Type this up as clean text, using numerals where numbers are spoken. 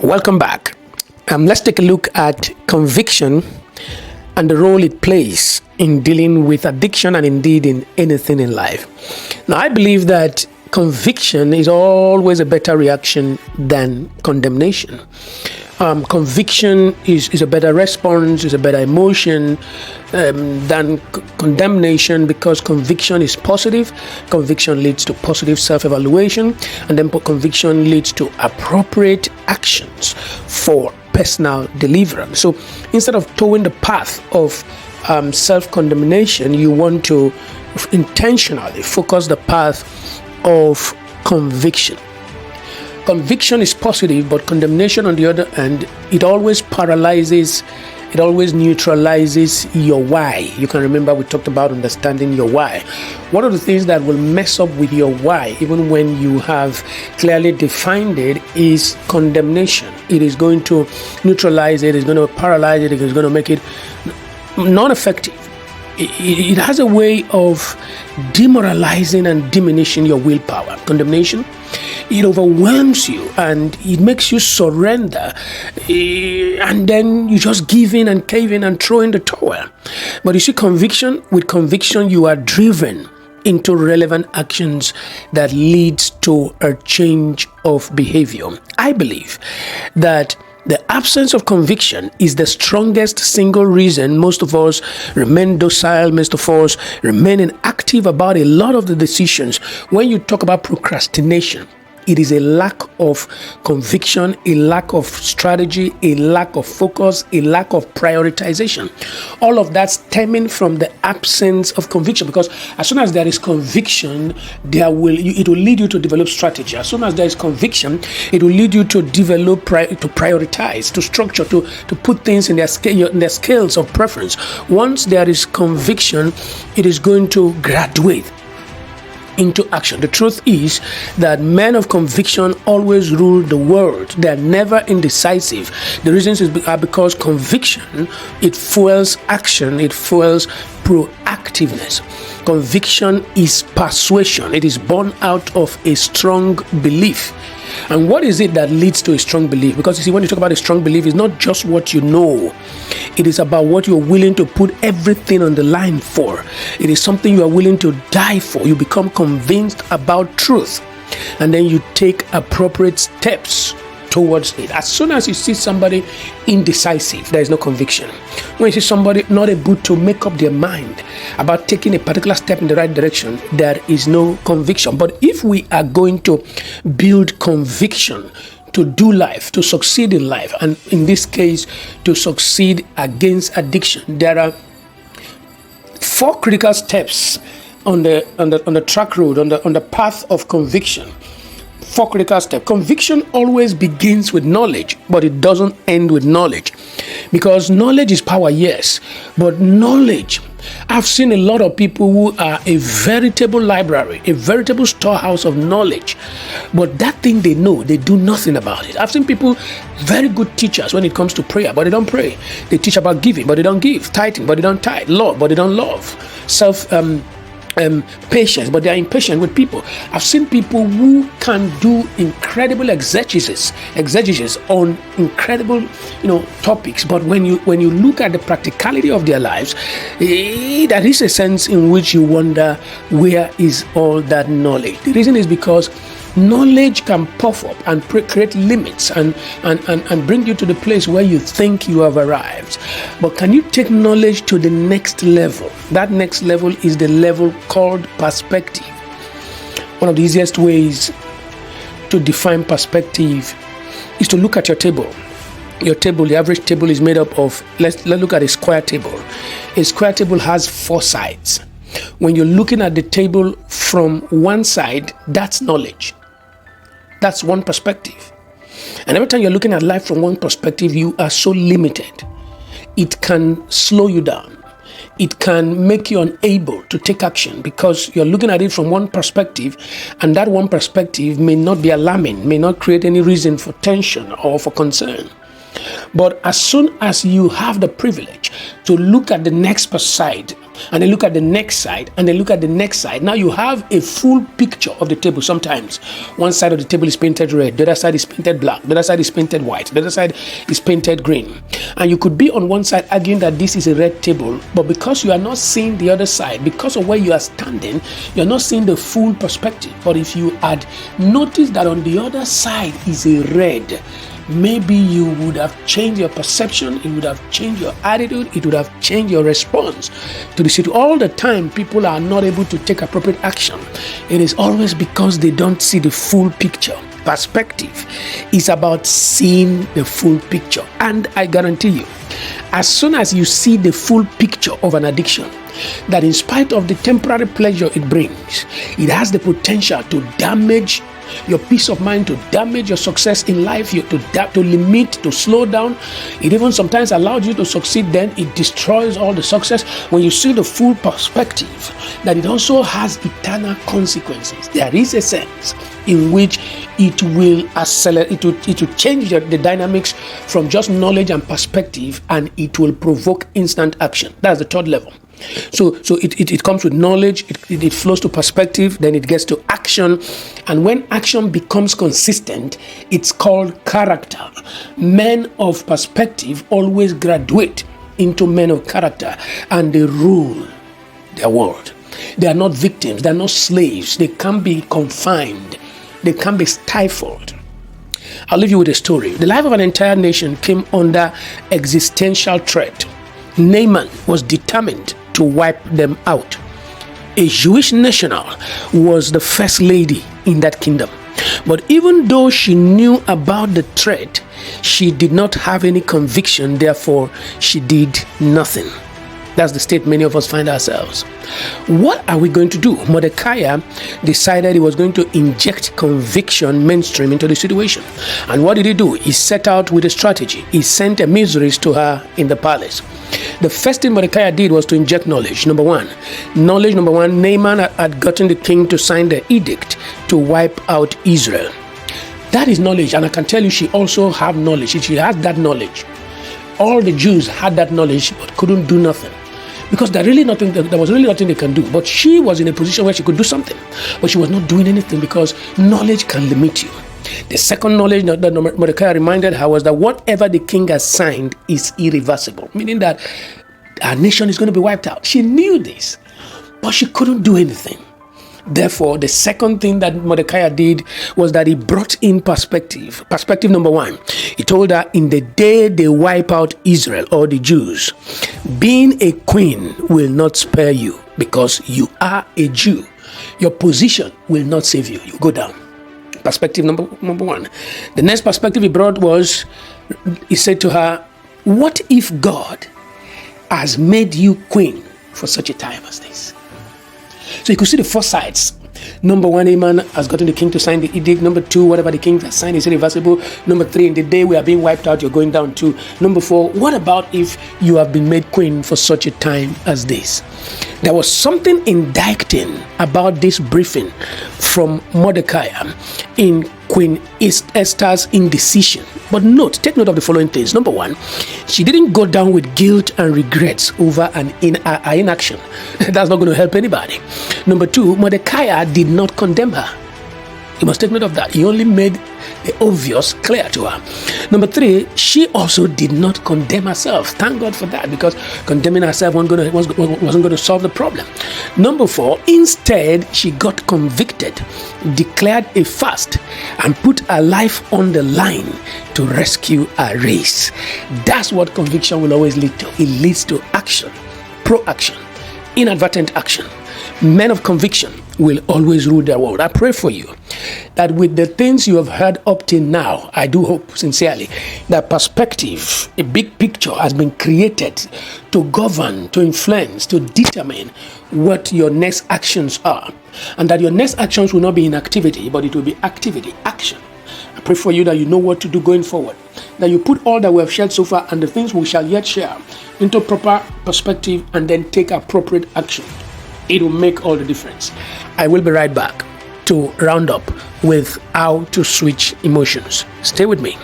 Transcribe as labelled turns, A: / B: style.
A: Welcome back. Let's take a look at conviction and the role it plays in dealing with addiction and indeed in anything in life. Now, I believe that conviction is always a better reaction than condemnation. Conviction is a better response, is a better emotion than condemnation, because conviction is positive. Conviction leads to positive self-evaluation, and then conviction leads to appropriate actions for personal deliverance. So instead of towing the path of self-condemnation, you want to intentionally focus the path of conviction. Conviction is positive, but condemnation, on the other hand, it always paralyzes, it always neutralizes your why. You can remember we talked about understanding your why. One of the things that will mess up with your why, even when you have clearly defined it, is condemnation. It is going to neutralize it, it's going to paralyze it, it's going to make it non-effective. It has a way of demoralizing and diminishing your willpower. Condemnation, it overwhelms you and it makes you surrender, and then you just give in and cave in and throw in the towel. But you see, with conviction, you are driven into relevant actions that leads to a change of behavior. I believe that the absence of conviction is the strongest single reason most of us remain docile, most of us remain inactive about a lot of the decisions. When you talk about procrastination, it is a lack of conviction, a lack of strategy, a lack of focus, a lack of prioritization. All of that stemming from the absence of conviction, because as soon as there is conviction, it will lead you to develop strategy. As soon as there is conviction, it will lead you to develop, to prioritize, to structure, to put things in their scales of preference. Once there is conviction, it is going to graduate into action. The truth is that men of conviction always rule the world. They are never indecisive. The reasons are because conviction, it fuels action, it fuels proactiveness. Conviction is persuasion. It is born out of a strong belief. And what is it that leads to a strong belief? Because you see, when you talk about a strong belief, it's not just what you know. It is about what you're willing to put everything on the line for. It is something you are willing to die for. You become convinced about truth, and then you take appropriate steps towards it. As soon as you see somebody indecisive, there is no conviction. When you see somebody not able to make up their mind about taking a particular step in the right direction, there is no conviction. But if we are going to build conviction to do life, to succeed in life, and in this case, to succeed against addiction, there are 4 critical steps on the track road, on the path of conviction. 4 critical steps. Conviction always begins with knowledge, but it doesn't end with knowledge. Because knowledge is power, yes, but knowledge, I've seen a lot of people who are a veritable library, a veritable storehouse of knowledge, but that thing they know, they do nothing about it. I've seen people, very good teachers when it comes to prayer, but they don't pray. They teach about giving, but they don't give. Tithing, but they don't tithe. Love, but they don't love. Patience, but they are impatient with people. I've seen people who can do incredible exegesis on incredible, topics. But when you look at the practicality of their lives, there is a sense in which you wonder, where is all that knowledge? The reason is because knowledge can puff up and create limits and bring you to the place where you think you have arrived. But can you take knowledge to the next level? That next level is the level called perspective. One of the easiest ways to define perspective is to look at your table. Your table, the average table, is made up of, let's look at a square table. A square table has 4 sides. When you're looking at the table from one side, that's knowledge. That's one perspective. And every time you're looking at life from one perspective, you are so limited. It can slow you down. It can make you unable to take action because you're looking at it from one perspective, and that one perspective may not be alarming, may not create any reason for tension or for concern. But as soon as you have the privilege to look at the next side and then look at the next side, and then look at the next side. Now you have a full picture of the table. Sometimes one side of the table is painted red, the other side is painted black, the other side is painted white, the other side is painted green. And you could be on one side arguing that this is a red table, but because you are not seeing the other side, because of where you are standing, you're not seeing the full perspective. But if you had noticed that on the other side is a red, maybe you would have changed your perception, it would have changed your attitude, it would have changed your response to the situation. All the time, people are not able to take appropriate action. It is always because they don't see the full picture. Perspective is about seeing the full picture. And I guarantee you, as soon as you see the full picture of an addiction, that in spite of the temporary pleasure it brings, it has the potential to damage your peace of mind, to damage your success in life, to limit, to slow down. It even sometimes allows you to succeed, then it destroys all the success. When you see the full perspective, that it also has eternal consequences. There is a sense in which it will accelerate, it will change the dynamics from just knowledge and perspective, and it will provoke instant action. That's the third level. So it comes with knowledge, it flows to perspective, then it gets to action. And when action becomes consistent, it's called character. Men of perspective always graduate into men of character, and they rule their world. They are not victims, they are not slaves. They can't be confined, they can't be stifled. I'll leave you with a story. The life of an entire nation came under existential threat. Naaman was determined to wipe them out. A Jewish national was the first lady in that kingdom. But even though she knew about the threat, she did not have any conviction, therefore she did nothing. That's the state many of us find ourselves. What are we going to do? Mordecai decided he was going to inject conviction mainstream into the situation. And what did he do? He set out with a strategy. He sent emissaries to her in the palace. The first thing Mordecai did was to inject knowledge. Number one, Naaman had gotten the king to sign the edict to wipe out Israel. That is knowledge, and I can tell you she also had knowledge. She had that knowledge. All the Jews had that knowledge but couldn't do nothing, because there was really nothing they can do. But she was in a position where she could do something, but she was not doing anything because knowledge can limit you. The second knowledge that Mordecai reminded her was that whatever the king has signed is irreversible, meaning that our nation is going to be wiped out. She knew this, but she couldn't do anything. Therefore, the second thing that Mordecai did was that he brought in perspective. Perspective number one, he told her, in the day they wipe out Israel or the Jews, being a queen will not spare you because you are a Jew. Your position will not save you. You go down. Perspective number one. The next perspective he brought was, he said to her, what if God has made you queen for such a time as this? So you could see the four sides. Number one, Naaman has gotten the king to sign the edict. Number two, whatever the king has signed is irreversible. Number three, in the day we are being wiped out, you're going down too. Number four, what about if you have been made queen for such a time as this? There was something indicting about this briefing from Mordecai in Queen Esther's indecision. But take note of the following things. Number one, she didn't go down with guilt and regrets over an inaction. That's not going to help anybody. Number two, Mordecai did not condemn her. You must take note of that. He only made the obvious clear to her. Number three, she also did not condemn herself. Thank God for that, because condemning herself wasn't going to solve the problem. Number four, instead, she got convicted, declared a fast, and put her life on the line to rescue her race. That's what conviction will always lead to. It leads to action, pro-action, inadvertent action. Men of conviction will always rule their world. I pray for you that with the things you have heard up till now, I do hope sincerely that perspective, a big picture has been created to govern, to influence, to determine what your next actions are. And that your next actions will not be inactivity, but it will be activity, action. I pray for you that you know what to do going forward, that you put all that we have shared so far and the things we shall yet share into proper perspective, and then take appropriate action. It will make all the difference. I will be right back to round up with how to switch emotions. Stay with me.